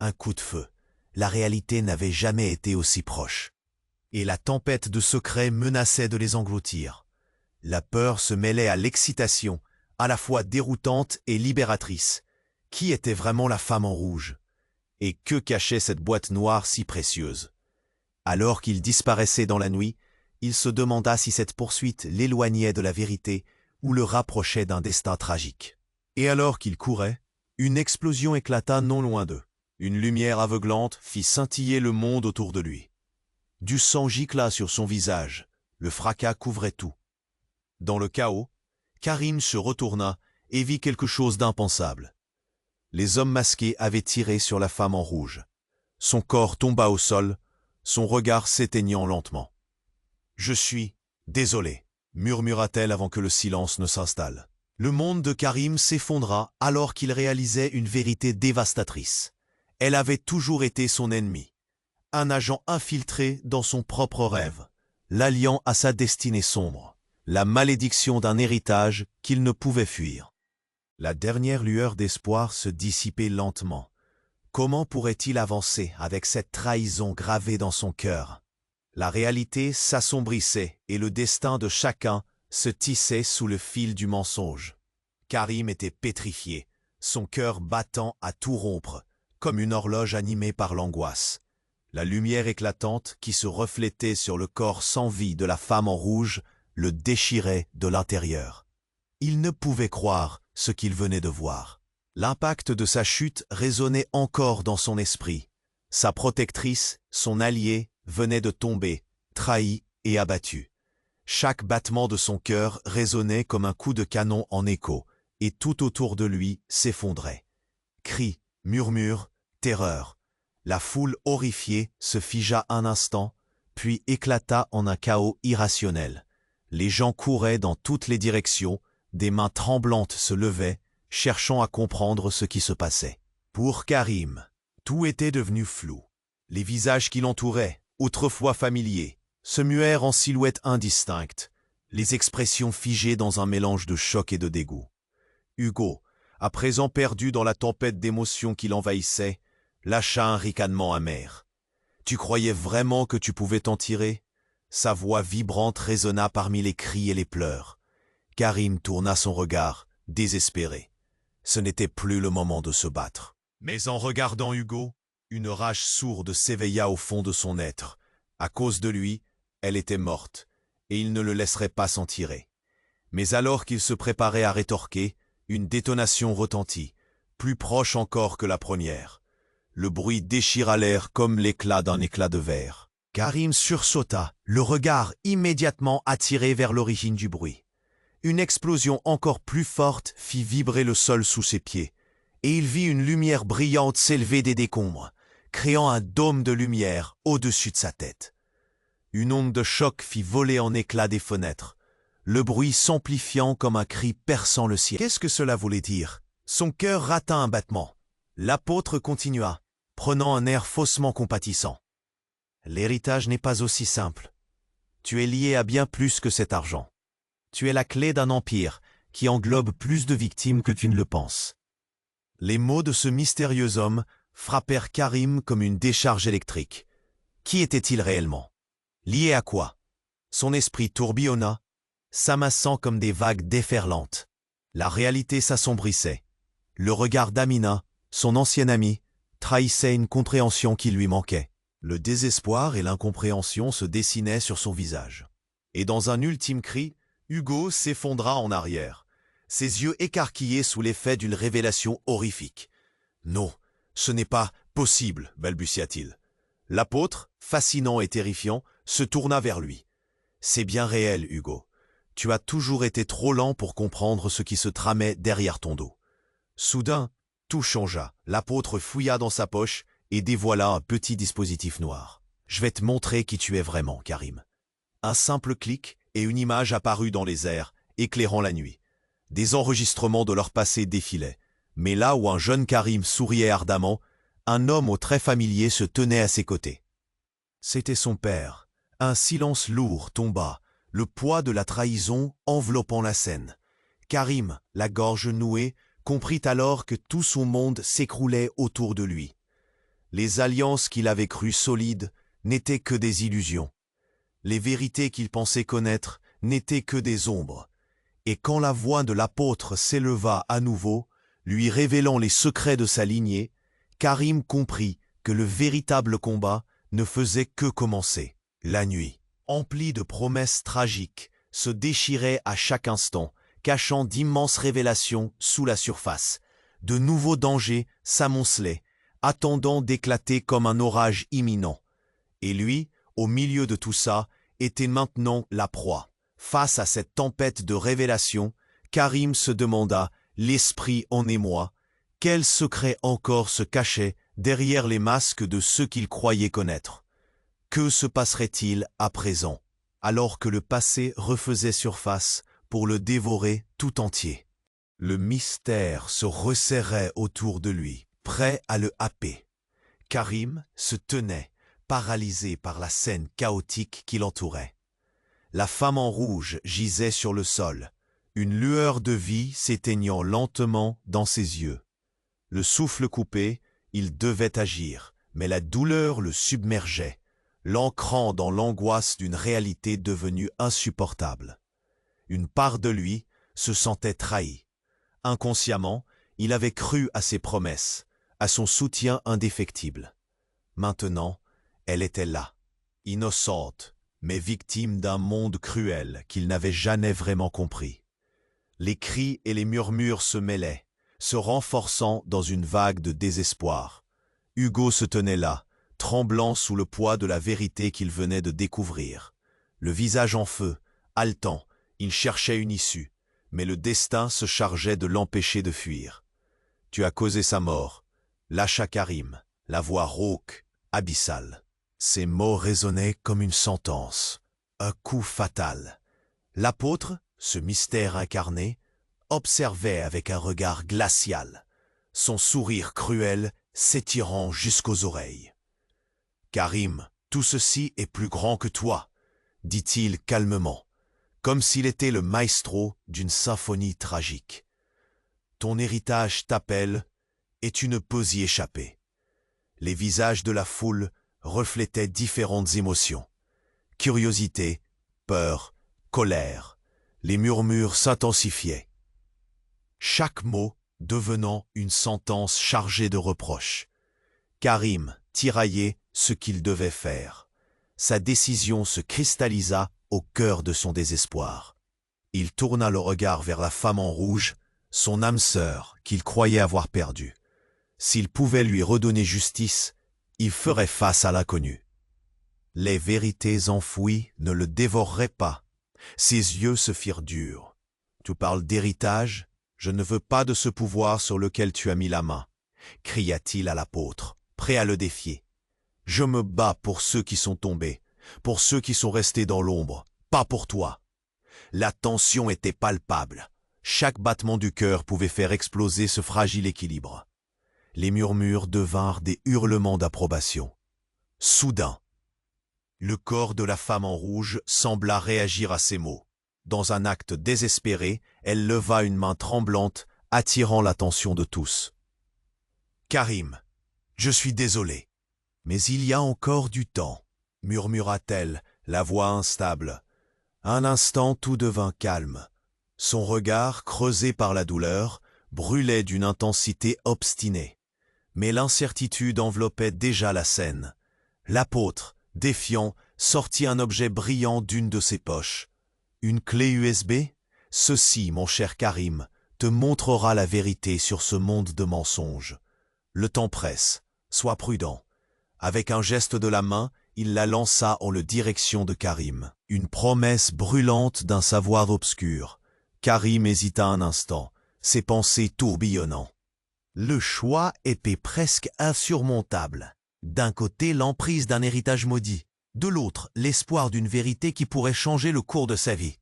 Un coup de feu. La réalité n'avait jamais été aussi proche. Et la tempête de secrets menaçait de les engloutir. La peur se mêlait à l'excitation, à la fois déroutante et libératrice. Qui était vraiment la femme en rouge? Et que cachait cette boîte noire si précieuse? Alors qu'il disparaissait dans la nuit, il se demanda si cette poursuite l'éloignait de la vérité ou le rapprochait d'un destin tragique. Et alors qu'il courait, Une explosion éclata non loin d'eux. Une lumière aveuglante fit scintiller le monde autour de lui. Du sang gicla sur son visage, le fracas couvrait tout. Dans le chaos, Karim se retourna et vit quelque chose d'impensable. Les hommes masqués avaient tiré sur la femme en rouge. Son corps tomba au sol, son regard s'éteignant lentement. « Je suis désolé », murmura-t-elle avant que le silence ne s'installe. Le monde de Karim s'effondra alors qu'il réalisait une vérité dévastatrice. Elle avait toujours été son ennemi. Un agent infiltré dans son propre rêve, l'alliant à sa destinée sombre, la malédiction d'un héritage qu'il ne pouvait fuir. La dernière lueur d'espoir se dissipait lentement. Comment pourrait-il avancer avec cette trahison gravée dans son cœur? La réalité s'assombrissait et le destin de chacun se tissait sous le fil du mensonge. Karim était pétrifié, son cœur battant à tout rompre, comme une horloge animée par l'angoisse. La lumière éclatante qui se reflétait sur le corps sans vie de la femme en rouge le déchirait de l'intérieur. Il ne pouvait croire ce qu'il venait de voir. L'impact de sa chute résonnait encore dans son esprit. Sa protectrice, son allié, venait de tomber, trahi et abattu. Chaque battement de son cœur résonnait comme un coup de canon en écho, et tout autour de lui s'effondrait. Cris, murmures, terreur. La foule horrifiée se figea un instant, puis éclata en un chaos irrationnel. Les gens couraient dans toutes les directions, des mains tremblantes se levaient, cherchant à comprendre ce qui se passait. Pour Karim, tout était devenu flou. Les visages qui l'entouraient, autrefois familiers, se muèrent en silhouettes indistinctes, les expressions figées dans un mélange de choc et de dégoût. Hugo, à présent perdu dans la tempête d'émotions qui l'envahissait, lâcha un ricanement amer. « Tu croyais vraiment que tu pouvais t'en tirer ?» Sa voix vibrante résonna parmi les cris et les pleurs. Karim tourna son regard, désespéré. Ce n'était plus le moment de se battre. Mais en regardant Hugo, une rage sourde s'éveilla au fond de son être. À cause de lui, elle était morte, et il ne le laisserait pas s'en tirer. Mais alors qu'il se préparait à rétorquer, une détonation retentit, plus proche encore que la première. Le bruit déchira l'air comme l'éclat d'un éclat de verre. Karim sursauta, le regard immédiatement attiré vers l'origine du bruit. Une explosion encore plus forte fit vibrer le sol sous ses pieds, et il vit une lumière brillante s'élever des décombres, créant un dôme de lumière au-dessus de sa tête. Une onde de choc fit voler en éclats des fenêtres, le bruit s'amplifiant comme un cri perçant le ciel. Qu'est-ce que cela voulait dire? Son cœur rata un battement. L'apôtre continua, prenant un air faussement compatissant. L'héritage n'est pas aussi simple. Tu es lié à bien plus que cet argent. Tu es la clé d'un empire qui englobe plus de victimes que tu ne le penses. Les mots de ce mystérieux homme frappèrent Karim comme une décharge électrique. Qui était-il réellement? Lié à quoi? Son esprit tourbillonna, s'amassant comme des vagues déferlantes. La réalité s'assombrissait. Le regard d'Amina, son ancienne amie, trahissait une compréhension qui lui manquait. Le désespoir et l'incompréhension se dessinaient sur son visage. Et dans un ultime cri, Hugo s'effondra en arrière, ses yeux écarquillés sous l'effet d'une révélation horrifique. « Non, ce n'est pas possible, balbutia-t-il. L'apôtre, fascinant et terrifiant, se tourna vers lui. « C'est bien réel, Hugo. Tu as toujours été trop lent pour comprendre ce qui se tramait derrière ton dos. » Soudain, tout changea. L'apôtre fouilla dans sa poche et dévoila un petit dispositif noir. « Je vais te montrer qui tu es vraiment, Karim. » Un simple clic et une image apparut dans les airs, éclairant la nuit. Des enregistrements de leur passé défilaient. Mais là où un jeune Karim souriait ardemment, un homme aux traits familiers se tenait à ses côtés. C'était son père. Un silence lourd tomba, le poids de la trahison enveloppant la scène. Karim, la gorge nouée, comprit alors que tout son monde s'écroulait autour de lui. Les alliances qu'il avait crues solides n'étaient que des illusions. Les vérités qu'il pensait connaître n'étaient que des ombres. Et quand la voix de l'apôtre s'éleva à nouveau, lui révélant les secrets de sa lignée, Karim comprit que le véritable combat ne faisait que commencer. La nuit, emplie de promesses tragiques, se déchirait à chaque instant, cachant d'immenses révélations sous la surface. De nouveaux dangers s'amoncelaient, attendant d'éclater comme un orage imminent. Et lui, au milieu de tout ça, était maintenant la proie. Face à cette tempête de révélations, Karim se demanda, l'esprit en émoi, quel secret encore se cachait derrière les masques de ceux qu'il croyait connaître. Que se passerait-il à présent, alors que le passé refaisait surface pour le dévorer tout entier? Le mystère se resserrait autour de lui, prêt à le happer. Karim se tenait, paralysé par la scène chaotique qui l'entourait. La femme en rouge gisait sur le sol, une lueur de vie s'éteignant lentement dans ses yeux. Le souffle coupé, il devait agir, mais la douleur le submergeait, l'ancrant dans l'angoisse d'une réalité devenue insupportable. Une part de lui se sentait trahie. Inconsciemment, il avait cru à ses promesses, à son soutien indéfectible. Maintenant, elle était là, innocente, mais victime d'un monde cruel qu'il n'avait jamais vraiment compris. Les cris et les murmures se mêlaient, se renforçant dans une vague de désespoir. Hugo se tenait là, tremblant sous le poids de la vérité qu'il venait de découvrir. Le visage en feu, haletant, il cherchait une issue, mais le destin se chargeait de l'empêcher de fuir. « Tu as causé sa mort », lâcha Karim, la voix rauque, abyssale. Ces mots résonnaient comme une sentence, un coup fatal. L'apôtre, ce mystère incarné, observait avec un regard glacial, son sourire cruel s'étirant jusqu'aux oreilles. « Karim, tout ceci est plus grand que toi, » dit-il calmement, comme s'il était le maestro d'une symphonie tragique. « Ton héritage t'appelle et tu ne peux y échapper. » Les visages de la foule reflétaient différentes émotions. Curiosité, peur, colère. Les murmures s'intensifiaient. Chaque mot devenant une sentence chargée de reproches. Karim tiraillait ce qu'il devait faire. Sa décision se cristallisa au cœur de son désespoir. Il tourna le regard vers la femme en rouge, son âme sœur qu'il croyait avoir perdue. S'il pouvait lui redonner justice, il ferait face à l'inconnu. Les vérités enfouies ne le dévoreraient pas. Ses yeux se firent durs. « Tu parles d'héritage ? Je ne veux pas de ce pouvoir sur lequel tu as mis la main, » cria-t-il à l'apôtre, prêt à le défier. « Je me bats pour ceux qui sont tombés, pour ceux qui sont restés dans l'ombre, pas pour toi. » La tension était palpable. Chaque battement du cœur pouvait faire exploser ce fragile équilibre. Les murmures devinrent des hurlements d'approbation. Soudain, le corps de la femme en rouge sembla réagir à ces mots. Dans un acte désespéré, elle leva une main tremblante, attirant l'attention de tous. « Karim, je suis désolé, mais il y a encore du temps, » murmura-t-elle, la voix instable. Un instant, tout devint calme. Son regard, creusé par la douleur, brûlait d'une intensité obstinée. Mais l'incertitude enveloppait déjà la scène. L'apôtre, défiant, sortit un objet brillant d'une de ses poches. Une clé USB ? Ceci, mon cher Karim, te montrera la vérité sur ce monde de mensonges. Le temps presse, sois prudent. Avec un geste de la main, il la lança en la direction de Karim. Une promesse brûlante d'un savoir obscur. Karim hésita un instant, ses pensées tourbillonnant. Le choix était presque insurmontable. D'un côté, l'emprise d'un héritage maudit. De l'autre, l'espoir d'une vérité qui pourrait changer le cours de sa vie.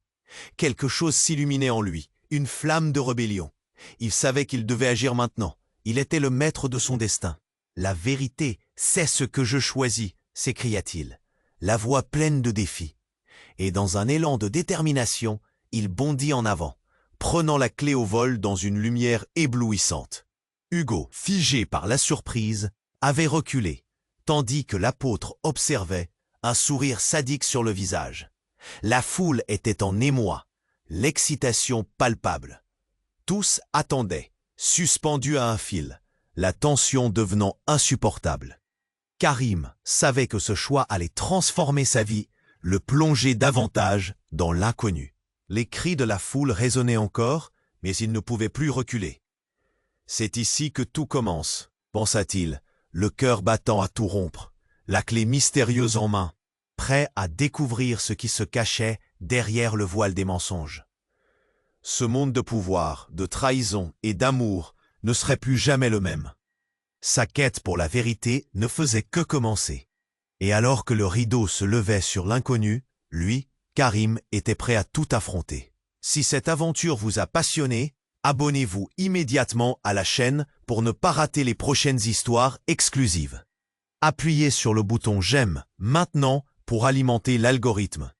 Quelque chose s'illuminait en lui, une flamme de rébellion. Il savait qu'il devait agir maintenant. Il était le maître de son destin. « La vérité, c'est ce que je choisis », s'écria-t-il, la voix pleine de défi. Et dans un élan de détermination, il bondit en avant, prenant la clé au vol dans une lumière éblouissante. Hugo, figé par la surprise, avait reculé, tandis que l'apôtre observait, un sourire sadique sur le visage. La foule était en émoi, l'excitation palpable. Tous attendaient, suspendus à un fil, la tension devenant insupportable. Karim savait que ce choix allait transformer sa vie, le plonger davantage dans l'inconnu. Les cris de la foule résonnaient encore, mais il ne pouvait plus reculer. C'est ici que tout commence, pensa-t-il, le cœur battant à tout rompre, la clé mystérieuse en main, prêt à découvrir ce qui se cachait derrière le voile des mensonges. Ce monde de pouvoir, de trahison et d'amour ne serait plus jamais le même. Sa quête pour la vérité ne faisait que commencer. Et alors que le rideau se levait sur l'inconnu, lui, Karim, était prêt à tout affronter. Si cette aventure vous a passionné, abonnez-vous immédiatement à la chaîne pour ne pas rater les prochaines histoires exclusives. Appuyez sur le bouton j'aime maintenant pour alimenter l'algorithme.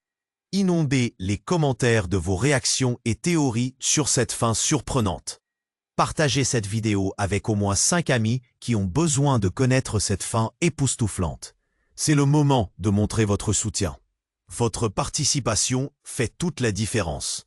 Inondez les commentaires de vos réactions et théories sur cette fin surprenante. Partagez cette vidéo avec au moins 5 amis qui ont besoin de connaître cette fin époustouflante. C'est le moment de montrer votre soutien. Votre participation fait toute la différence.